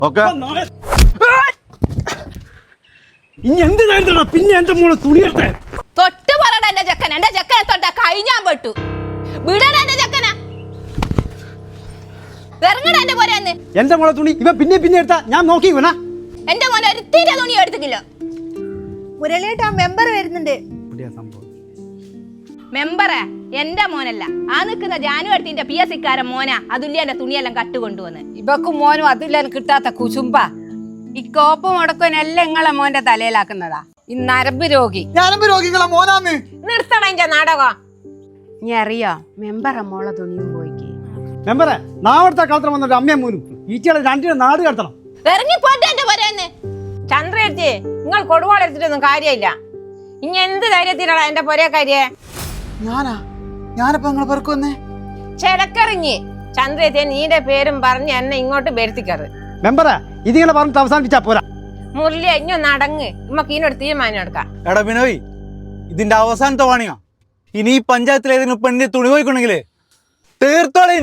Okay ഇനി എന്ത് കാര്യത്തിലാ പിന്നെ എന്റെ മോളെ തുണിയെടുത്തേ തൊട്ട് പറയണ എന്റെ ചെക്കനെ തൊട്ട കഴിഞ്ഞാൻ പെട്ടു വിടണ എന്റെ ചെക്കന ഇറങ്ങണ എന്റെ പോരാന്ന് എന്റെ മോളെ തുണി ഇവ പിന്നെ എടുത്താ ഞാൻ നോക്കി ഇവനാ എന്റെ മോനെ ഒരു തീരെ തുണി എടുത്തിട്ടില്ല മുരളിയേട്ടാ മെമ്പർ വരുന്നുണ്ട്. മെമ്പറെ എന്റെ മോനല്ല ആ നിൽക്കുന്ന ജാനുവടുത്തിന്റെ PSC കാരൻ മോനാ അതുല്യന്റെ തുണിയെല്ലാം കട്ടുകൊണ്ടുവന്ന് ഇവക്കും മോനും അതില്ല കിട്ടാത്ത കുശുമ്പ ഈ കോപ്പ് മുടക്കുവനെല്ലാം നിങ്ങളെ മോന്റെ തലയിലാക്കുന്നതാ ഈ നരമ്പ് രോഗി. ഞാനും രോഗികളെ മോനാന്ന്. നിർത്തണ ഇന്റെ നാടകം. നീ അറിയോ മെമ്പറെ മോളെ തുണിയും പോയിക്ക്. മെമ്പറെ നാളത്തെ കാലത്ത് വന്നിട്ട് അമ്മയും മോനും ഈച്ചകളെ രണ്ടിനും നാട് കടത്തണം. ഇറങ്ങി പോട്ടെ എന്റെ പോരാന്ന് ചന്ദ്രേച്ചി നിങ്ങൾ കൊടുവാൾ എടുത്തിട്ടൊന്നും കാര്യമില്ല. ഇനി എന്ത് ധൈര്യത്തിലാണ് എന്റെ പൊരേ കാര്യേ? ഞാനപ്പോ നിങ്ങളെ പെറുക്കു വന്നേ ചെലക്കറിഞ്ഞ് ചന്ദ്രേച്ചി നീന്റെ പേരും പറഞ്ഞ് എന്നെ ഇങ്ങോട്ട് വരുത്തിക്കറ്. മെമ്പറെ ഇതിങ്ങനെ പറഞ്ഞിട്ട് അവസാനിപ്പിച്ചാ പോരാ. മുരളി ഇഞ്ഞോ നടങ്ങ് ഇമ്മക്ക് ഇതിനൊരു തീരുമാനം എടുക്കാം. എടാ ബിനോയ്, ഇതിന്റെ അവസാനത്തെ വാണിയാ. ഇനി ഈ പഞ്ചായത്തിൽ ഏതെങ്കിലും പെണ്ണിന്റെ തുണി പോയിക്കൊണ്ടെങ്കിലേ തീർത്തോളെ.